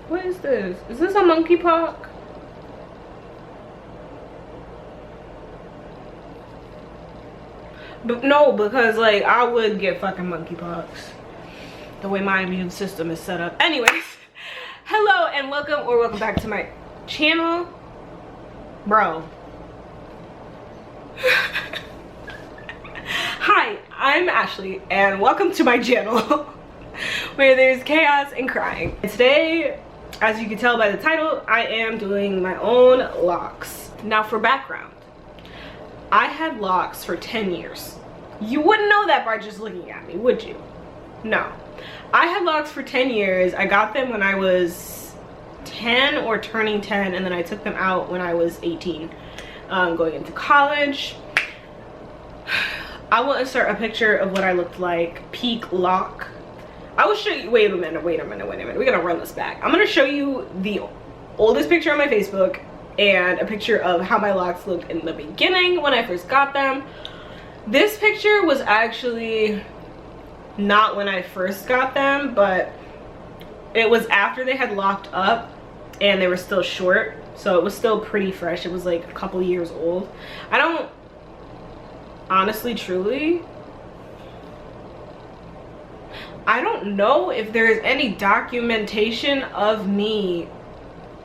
What is this? Is this a monkeypox? But no, because like I would get fucking monkeypox the way my immune system is set up. Anyways, hello and welcome back to my channel, bro. Hi, I'm Ashley and welcome to my channel where there's chaos and crying. And today, as you can tell by the title, I am doing my own locks. Now for background, I had locks for 10 years. You wouldn't know that by just looking at me, would you? No. I had locks for 10 years. I got them when I was 10 or turning 10, and then I took them out when I was 18, going into college. I will insert a picture of what I looked like peak lock. I will show you, wait a minute. We're gonna run this back. I'm gonna show you the oldest picture on my Facebook and a picture of how my locks looked in the beginning when I first got them. This picture was actually not when I first got them, but it was after they had locked up and they were still short, so it was still pretty fresh. It was like a couple years old. I don't honestly, I don't know if there is any documentation of me.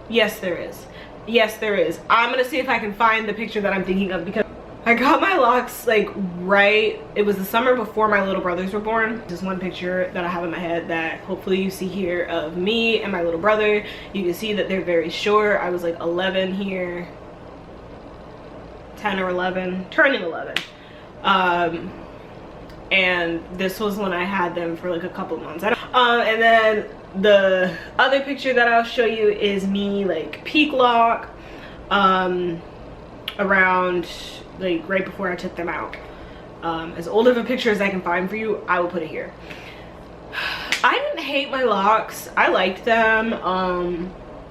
Yes, there is. Yes, there is. I'm gonna see if I can find the picture that I'm thinking of, because I got my locks like right, it was the summer before my little brothers were born. There's one picture that I have in my head that hopefully you see here of me and my little brother. You can see that they're very short. I was like 11 here, 10 or 11, turning 11. And this was when I had them for like a couple months. And then the other picture that I'll show you is me like peak lock, around like right before I took them out. As old of a picture as I can find for you, I will put it here. I didn't hate my locks. I liked them.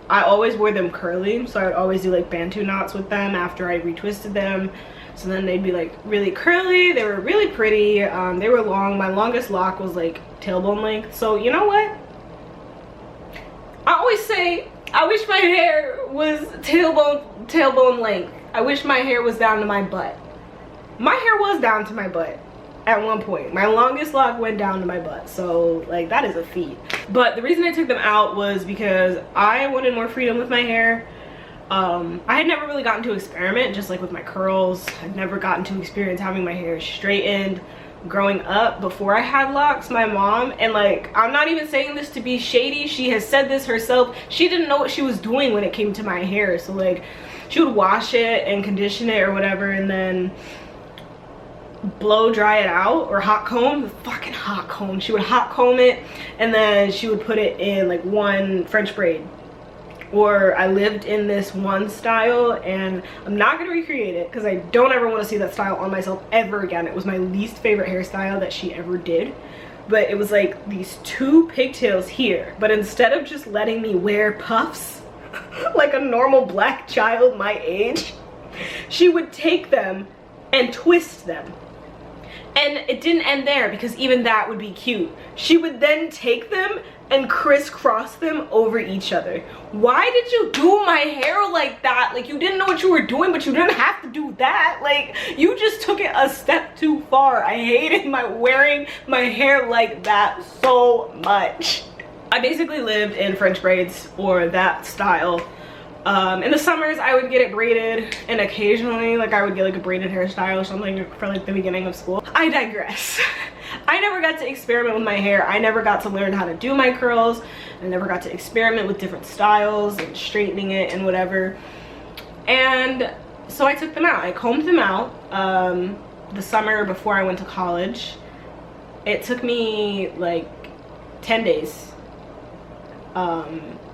I always wore them curly, so I would always do like bantu knots with them after I retwisted them. So then they'd be like really curly. They were really pretty. They were long. My longest lock was like tailbone length. So you know what? I always say I wish my hair was tailbone length. I wish my hair was down to my butt. My hair was down to my butt at one point. My longest lock went down to my butt. So like that is a feat. But the reason I took them out was because I wanted more freedom with my hair. I had never really gotten to experiment, just like with my curls. I'd never gotten to experience having my hair straightened. Growing up, before I had locks, my mom, and like, I'm not even saying this to be shady, she has said this herself, she didn't know what she was doing when it came to my hair. So like, she would wash it and condition it or whatever, and then blow dry it out, or hot comb, the fucking hot comb. She would hot comb it, and then she would put it in like one French braid. Or I lived in this one style, and I'm not gonna recreate it because I don't ever want to see that style on myself ever again. It was my least favorite hairstyle that she ever did. But it was like these two pigtails here, but instead of just letting me wear puffs like a normal black child my age, she would take them and twist them. And it didn't end there, because even that would be cute. She would then take them and crisscross them over each other. Why did you do my hair like that? Like, you didn't know what you were doing, but you didn't have to do that. Like, you just took it a step too far. I hated wearing my hair like that so much. I basically lived in French braids, or that style. In the summers I would get it braided, and occasionally like I would get like a braided hairstyle or something for like the beginning of school. I digress. I never got to experiment with my hair. I never got to learn how to do my curls. I never got to experiment with different styles and straightening it and whatever. And so I took them out. I combed them out the summer before I went to college. It took me like 10 days.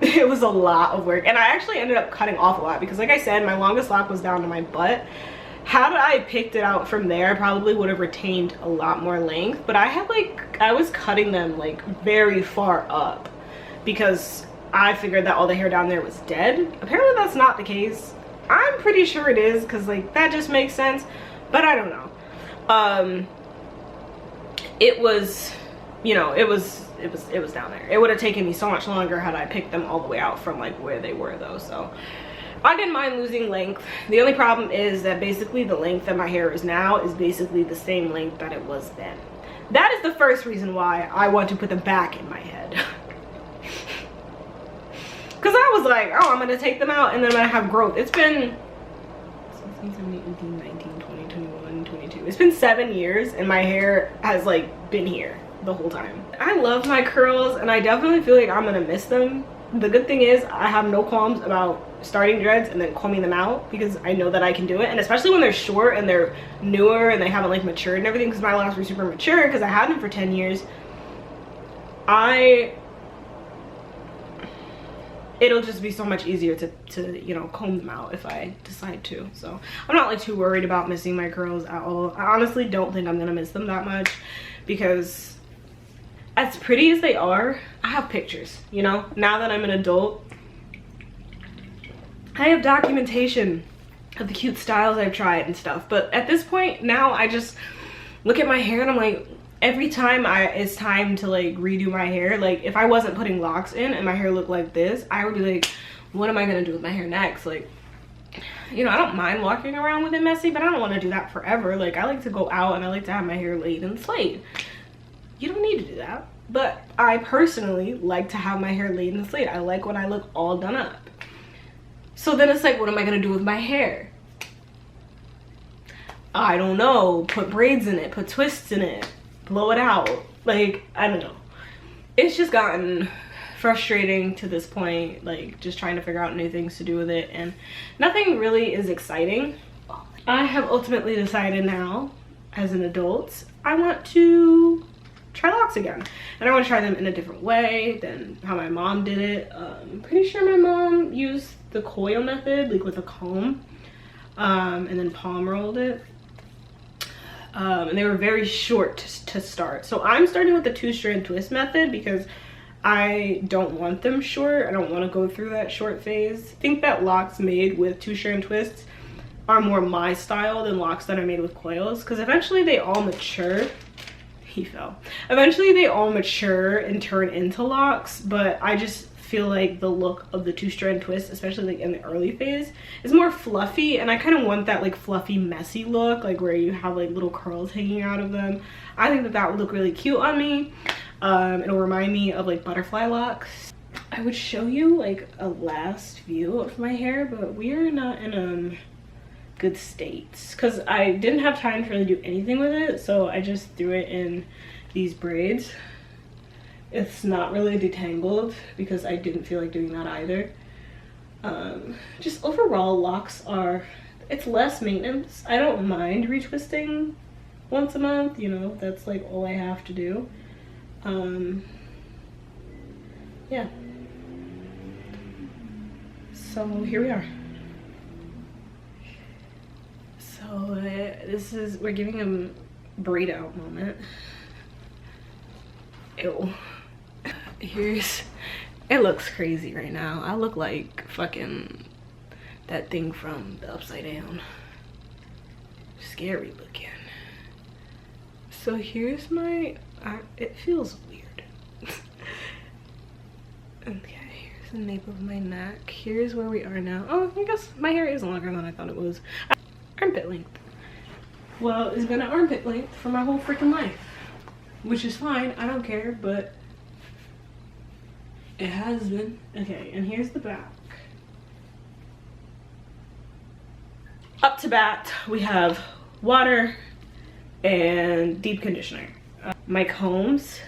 It was a lot of work, and I actually ended up cutting off a lot because, like I said, my longest lock was down to my butt. Had I picked it out from there, I probably would have retained a lot more length, but I was cutting them like very far up because I figured that all the hair down there was dead. Apparently that's not the case. I'm pretty sure it is, because like that just makes sense, but I don't know. It was you know, it was down there. It would have taken me so much longer had I picked them all the way out from like where they were though. So I didn't mind losing length. The only problem is that basically the length that my hair is now is basically the same length that it was then. That is the first reason why I want to put them back in my head. Because I was like, oh, I'm going to take them out and then I'm going to have growth. It's been 16, 17, 18, 19, 20, 21, 22. It's been 7 years and my hair has like been here the whole time. I love my curls and I definitely feel like I'm going to miss them. The good thing is I have no qualms about starting dreads and then combing them out because I know that I can do it. And especially when they're short and they're newer and they haven't like matured and everything, because my locks were super mature because I had them for 10 years. It'll just be so much easier to you know, comb them out if I decide to. So I'm not like too worried about missing my curls at all. I honestly don't think I'm gonna miss them that much because as pretty as they are, I have pictures, you know? Now that I'm an adult, I have documentation of the cute styles I've tried and stuff. But at this point now, I just look at my hair and I'm like, every time it's time to like redo my hair, like if I wasn't putting locks in and my hair looked like this, I would be like, what am I gonna do with my hair next? Like, you know, I don't mind walking around with it messy, but I don't want to do that forever. Like, I like to go out and I like to have my hair laid and slayed. You don't need to do that, but I personally like to have my hair laid and slayed. I like when I look all done up. So then it's like, what am I gonna do with my hair? I don't know. Put braids in it, put twists in it, blow it out. Like, I don't know. It's just gotten frustrating to this point, like just trying to figure out new things to do with it, and nothing really is exciting. I have ultimately decided now, as an adult, I want to try locks again, and I want to try them in a different way than how my mom did it. I'm pretty sure my mom used the coil method, like with a comb, and then palm rolled it, and they were very short to start. So I'm starting with the 2-strand twist method because I don't want them short. I don't want to go through that short phase. I think that locks made with 2-strand twists are more my style than locks that are made with coils, because eventually they all mature. He fell. Eventually they all mature and turn into locks, but I just feel like the look of the 2-strand twist, especially like in the early phase, is more fluffy, and I kind of want that like fluffy messy look, like where you have like little curls hanging out of them. I think that that would look really cute on me. It'll remind me of like butterfly locks. I would show you like a last view of my hair, but we are not in good states because I didn't have time to really do anything with it, so I just threw it in these braids. It's not really detangled because I didn't feel like doing that either. Just overall, locks it's less maintenance. I don't mind retwisting once a month, you know, that's like all I have to do. Yeah, so here we are. So we're giving him braid out moment. Ew. It looks crazy right now. I look like fucking that thing from the Upside Down. Scary looking. So here's my, it feels weird. Okay, here's the nape of my neck. Here's where we are now. Oh, I guess my hair is longer than I thought it was. Armpit length. Well, it's been an armpit length for my whole freaking life, which is fine. I don't care, but it has been. Okay, and here's the back. Up to bat, we have water and deep conditioner. My combs.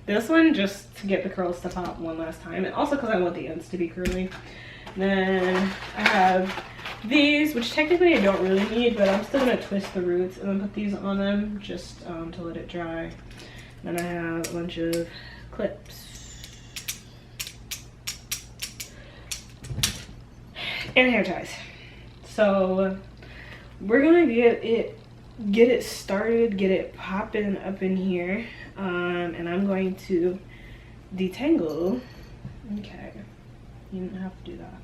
This one just to get the curls to pop one last time, and also because I want the ends to be curly. Then I have these, which technically I don't really need, but I'm still gonna twist the roots and then put these on them just to let it dry. Then I have a bunch of clips and hair ties. So we're gonna get it started, get it popping up in here, and I'm going to detangle. Okay, you didn't have to do that.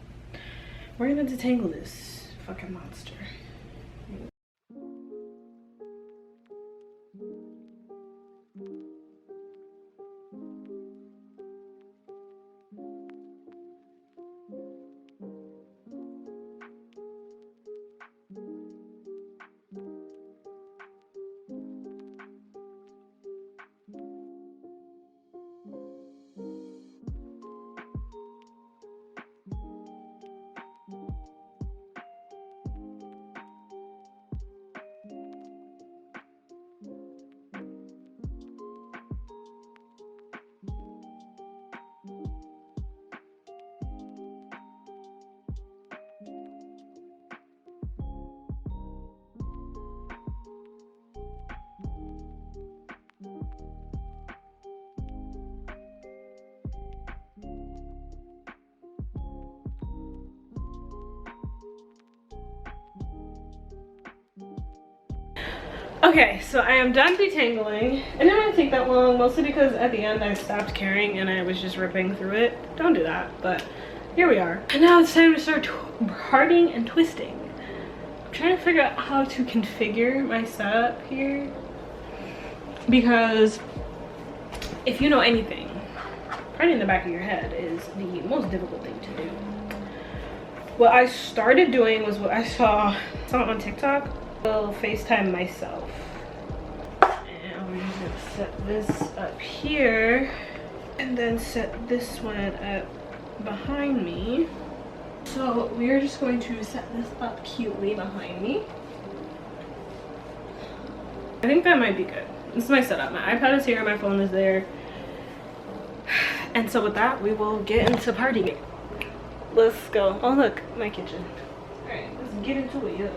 We're gonna detangle this fucking monster. Okay, so I am done detangling. It didn't really take that long, mostly because at the end I stopped caring and I was just ripping through it. Don't do that, but here we are. And now it's time to start parting and twisting. I'm trying to figure out how to configure my setup here, because if you know anything, parting the back of your head is the most difficult thing to do. What I started doing was what I saw on TikTok. I'll FaceTime myself. And I'm just gonna set this up here and then set this one up behind me. So we are just going to set this up cutely behind me. I think that might be good. This is my setup. My iPad is here, my phone is there. And so with that, we will get into partying. Let's go. Oh look, my kitchen. Alright, let's get into it, yeah.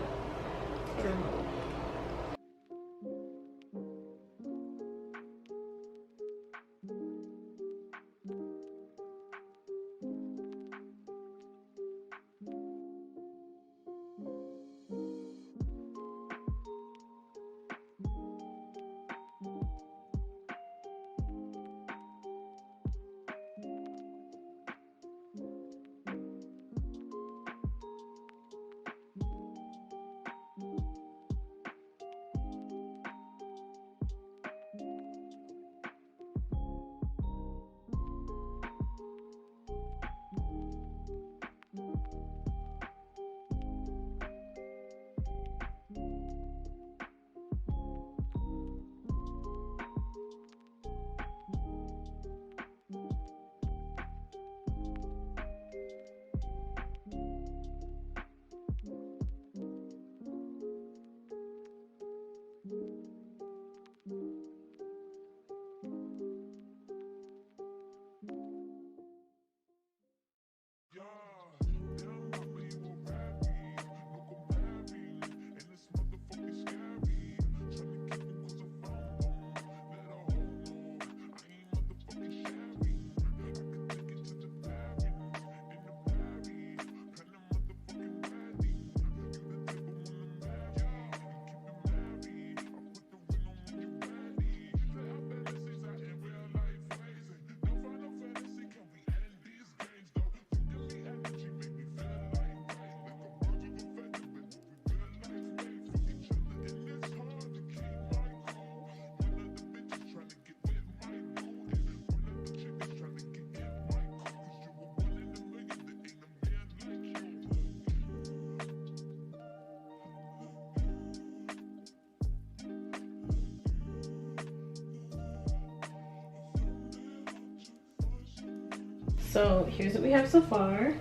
So here's what we have so far.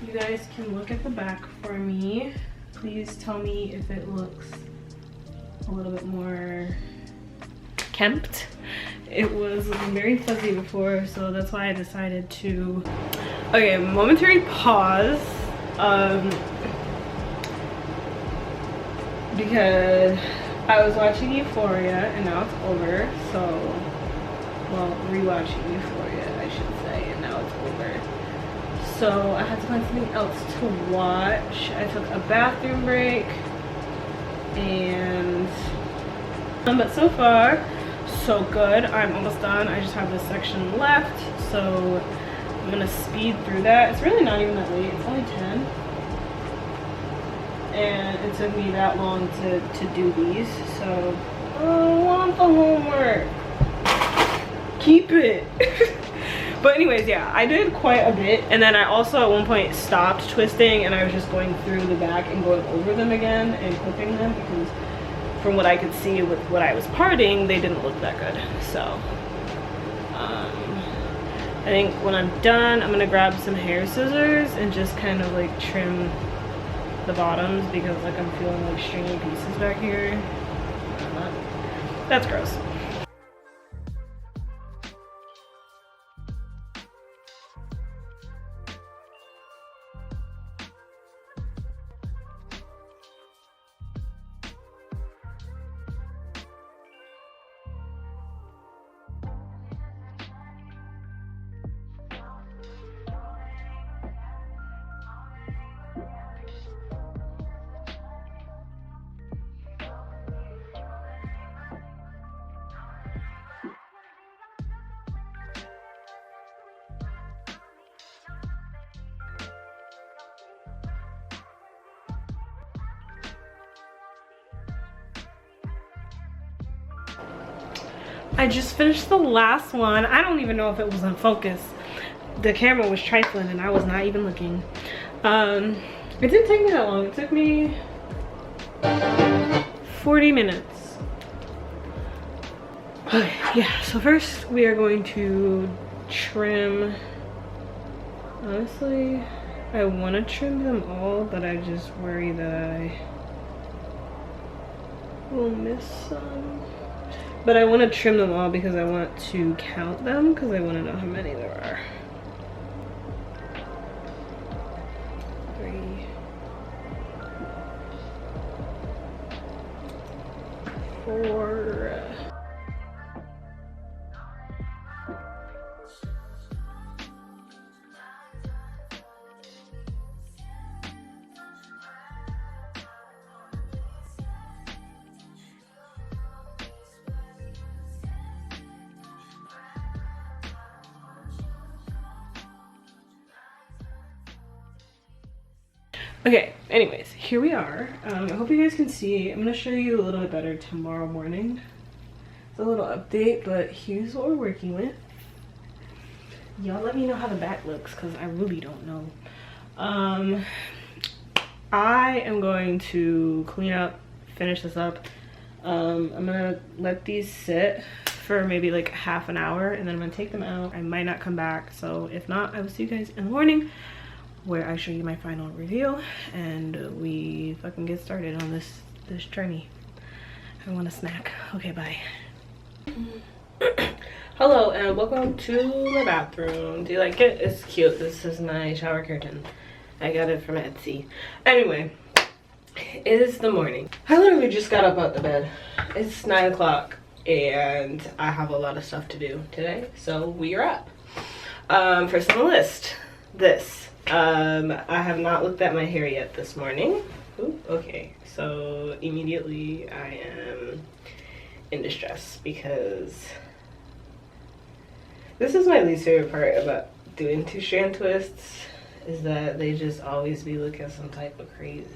You guys can look at the back for me. Please tell me if it looks a little bit more kempt. It was looking very fuzzy before, so that's why I decided to... Okay, momentary pause. Because I was watching Euphoria and now it's over, so... Well, rewatching Euphoria, I should say, and now it's over. So I had to find something else to watch. I took a bathroom break, and but so far so good. I'm almost done. I just have this section left, so I'm gonna speed through that. It's really not even that late. It's only 10, and it took me that long to do these. So I want the homework. Keep it. But anyways, yeah, I did quite a bit, and then I also at one point stopped twisting and I was just going through the back and going over them again and clipping them, because from what I could see with what I was parting, they didn't look that good. So I think when I'm done, I'm gonna grab some hair scissors and just kind of like trim the bottoms, because like I'm feeling like stringy pieces back here. That's gross. I just finished the last one. I don't even know if it was in focus. The camera was trifling and I was not even looking. It didn't take me that long. It took me 40 minutes. Okay, yeah, so first we are going to trim. Honestly, I want to trim them all, but I just worry that I will miss some. But I want to trim them all because I want to count them because I want to know how many there are. 3, 4. Okay, anyways, here we are. I hope you guys can see. I'm gonna show you a little bit better tomorrow morning. It's a little update, but here's what we're working with. Y'all let me know how the back looks because I really don't know. I am going to clean up, finish this up. I'm gonna let these sit for maybe like half an hour and then I'm gonna take them out. I might not come back, so if not, I will see you guys in the morning where I show you my final review and we fucking get started on this journey. I want a snack. Okay, bye. Hello and welcome to my bathroom. Do you like it? It's cute. This is my shower curtain. I got it from Etsy. Anyway, it is the morning. I literally just got up out the bed. It's 9 o'clock and I have a lot of stuff to do today, so we are up. First on the list, this. I have not looked at my hair yet this morning. Ooh, okay, so immediately I am in distress because this is my least favorite part about doing 2-strand twists is that they just always be looking some type of crazy.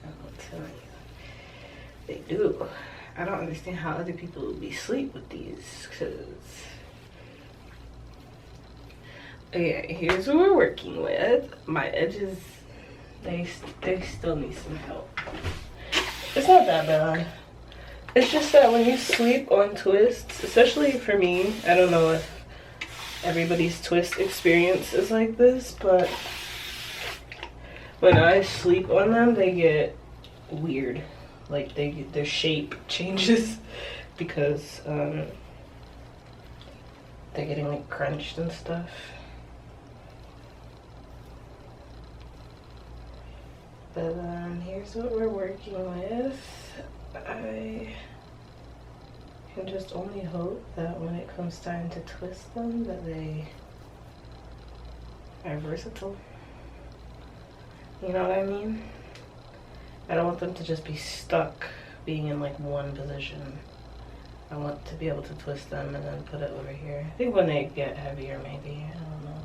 I'm telling you, they do. I don't understand how other people would be asleep with these because okay, here's what we're working with. My edges, they still need some help. It's not that bad. It's just that when you sleep on twists, especially for me, I don't know if everybody's twist experience is like this, but when I sleep on them, they get weird. Like their shape changes because they're getting like crunched and stuff. But here's what we're working with. I can just only hope that when it comes time to twist them that they are versatile. You know what I mean? I don't want them to just be stuck being in like one position. I want to be able to twist them and then put it over here. I think when they get heavier maybe, I don't know.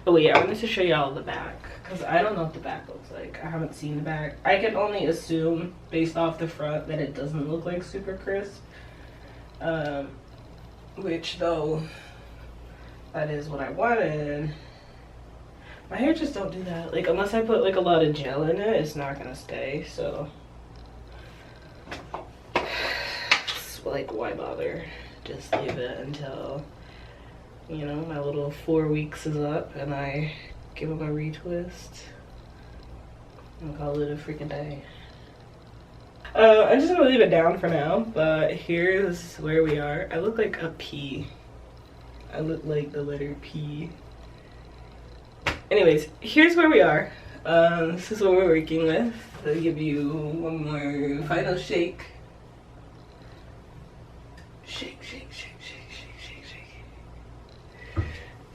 Oh yeah, I wanted to show y'all the back because I don't know what the back looks like. I haven't seen the back. I can only assume based off the front that it doesn't look like super crisp. Which though, that is what I wanted. My hair just don't do that. Like unless I put like a lot of gel in it, it's not gonna stay, so. Like why bother? Just leave it until, you know, my little 4 weeks is up and I give them a retwist and call it a freaking day. I'm just gonna leave it down for now, but here's where we are. I look like a P. I look like the letter P. Anyways, here's where we are. This is what we're working with. I'll give you one more final shake. Shake, shake, shake, shake, shake, shake, shake.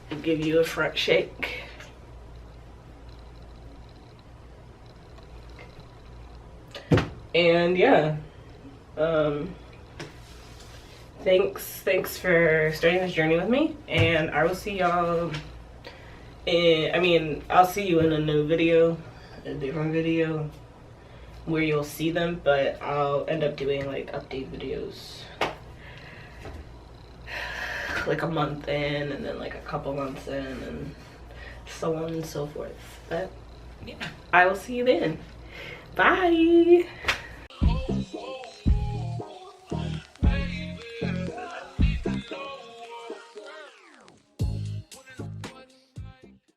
I'll give you a front shake. And yeah, thanks for starting this journey with me, and I will see y'all in, I'll see you in a new video, a different video where you'll see them, but I'll end up doing like update videos. like a month in, and then like a couple months in, and so on and so forth. But yeah, I will see you then. Bye.